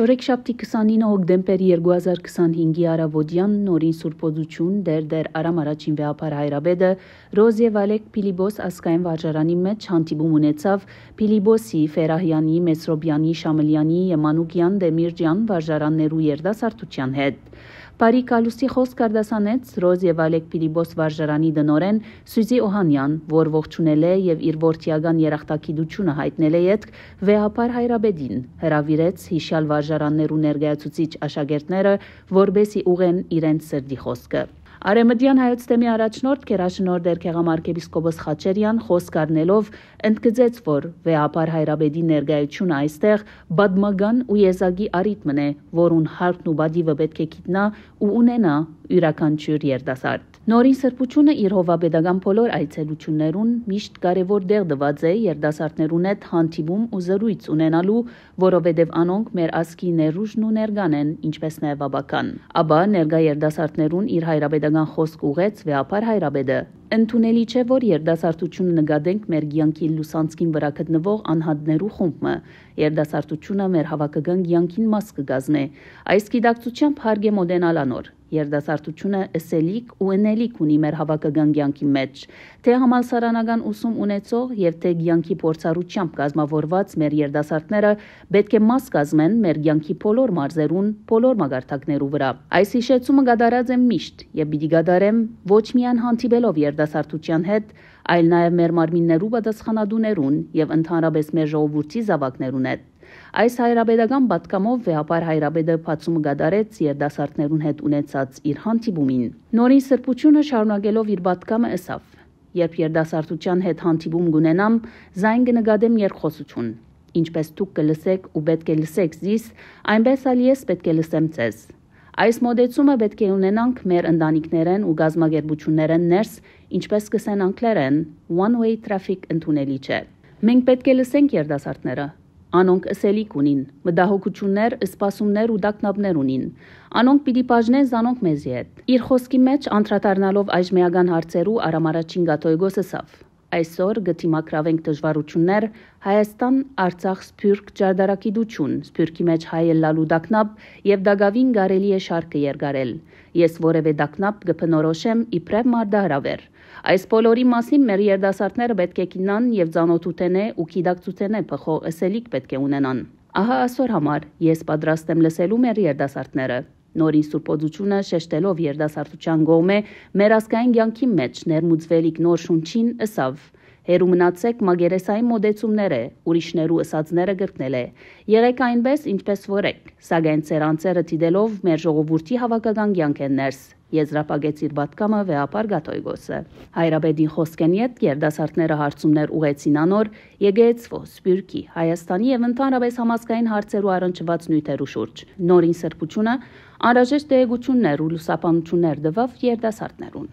Չորեքշաբթի 29 հոկտեմբեր 2025-ի առավոտյան նորին սուրբոզություն դեր Արամ առաջին վեհապար Հայրաբեդը Ռոզիե Վալեք Փիլիպոս ասկային վարժարանի մեջ հանդիպում ունեցավ Փիլիպոսի, Ֆերահյանի, Մեսրոբյանի, Շամլյանի, Եմանուկյան, Դեմիրճյան վարժարաններու երդասարտության հետ։ Բարի կալուսի խոսք արդասանեց Ռոզիե Վալեք Փիլիպոս վարժարանի դնորեն Սյուզի Օհանյան, որ ողջունել է եւ իր որդիական երախտագիտությունը հայտնել է յետք վեհապար Հայրաբեդին, հրավիրեց հիշյալ վարժարաններու ներկայացուցիչ աշակերտները, որբեսի ուղեն իրենց սրդի խոսքը։ Արեմդյան հայոց թեմի առաջնորդ Քերաշնորհ Դերքեղամարգեպիսկոպոս Խաչերյան խոսք առնելով ընդգծեց, որ վեհապար Հայրաբեդի ներկայությունը այստեղ բադմական ու եզակի առիթմն է, որուն հարթն ու բադիվը պետք է գիտնա ու ունենա յուրաքանչյուր երդասարդ։ Նորին սրբությունը իր հովաբեդական բոլոր այցելություններուն միշտ կարևոր դեղ դված է երդասարտներուն հետ հանդիպում ու զրույց ունենալու, որովհետև անոնք մեր ազգի ներուժն ու ներկան են, ինչպես նաև աբական։ Աբա ներկա երդասարտներուն իր հայրաբեդական խոսք ուղեց վեհապար Հայրաբեդը։ Ընդունելի չէ, որ երդասարտությունը նկատենք մեր կյանքի լուսանցքին վրա գտնվող անհատներու խումբը։ Երդասարտությունը մեր հավաքական կյանքին մաս կգազմե։ Այս գիտակցությամբ հարկ է մոդենալ անոր։ Երդասարտությունը ըսելիք ու ընելիք ունի մեր հավաքական կյանքի մեջ, թե համալսարանական ուսում ունեցող եւ թե կյանքի փորձառությամբ կազմավորված մեր երդասարտները պետք է մաս կազմեն մեր կյանքի բոլոր մարզերուն, բոլոր մագարտակներու վրա։ Այս հիշեցումը կատարած եմ միշտ եւ պիտի կատարեմ ոչ միայն հանդիպելով երդասարտության հետ, այլ նաեւ մեր մարմիններու պատասխանատուներուն եւ ընդհանրապես մեր ժողովրդի զավակներուն հետ։ Այս հայրաբեդական պատգամով վեհապար Հայրաբեդը բացում կատարեց երդասարտներուն հետ ունեցած իր հանդիպումին։ Նորին սրբությունը շարունակելով իր պատգամը ըսավ. Երբ երդասարտության հետ հանդիպում կունենամ, զայն կնկատեմ երկխոսություն։ Ինչպես դուք կլսեք ու պետք է լսեք զիս, այնպես ալ ես պետք է լսեմ ձեզ։ Այս մոդեցումը պետք է ունենանք մեր ընտանիքներեն ու գազམ་ագերբություններեն ներս, ինչպես կսեն անգլերեն, one-way traffic ընդունելի չէ։ Մենք պետք է լսենք երդասարտները։ Անոնք ըսելիք ունին, մտահոգություններ, սպասումներ ու դակնապներ ունին։ Անոնք պիտի բաժնեն զանոնք մեզի հետ։ Իր խոսքի մեջ անդրադառնալով այժմեական հարցերու Արամ առաջին Գաթոյգոս ասավ. Այսօր գտիմակրավենք դժվարություններ Հայաստան, Արցախ, Սփյուռք, ճարտարագիտություն, Սփյուռքի մեջ հայ ելլալու դակնապ եւ դագավին կարելի է շարքը երգարել։ Ես որևէ դակնապ կփնորոշեմ իբրև մարդահրավեր։ Այս բոլորի մասին մեր երդասարտները պետք է գինան եւ ծանոթութենե ու գիտակցութենե փոխող ըսելիք պետք է ունենան։ Ահա այսօր համար ես պատրաստ եմ լսելու մեր երդասարտները։ Նորին սուրբոզությունը շեշտելով երդասարտության գոմե մեր ազգային կյանքի մեջ ներմուծվելիք նոր շունչին ըսավ. Հերու մնացեք մագերեսային մոդեցումները, ուրիշներու ըսածները գրկնել է։ Եղեք այնպես, ինչպես որ եք, սակայն ձեր անձերը դիտելով մեր ժողովրդի հավաքական կյանք են ներս։ Եզրափակեց իր պատգամը վեհապար Գաթոյգոսը։ Հայրաբեդին խոսքեն յետ երդասարտները հարցումներ ուղեցին անոր Եկեղեցվո, Սփյուռքի, Հայաստանի եւ ընդհանրապես համազգային հարցերու առնչված նյութերու շուրջ։ Նորին սրբությունը անհրաժեշտ տեղեկություններ ու լուսաբանություններ տվավ երդասարտներուն։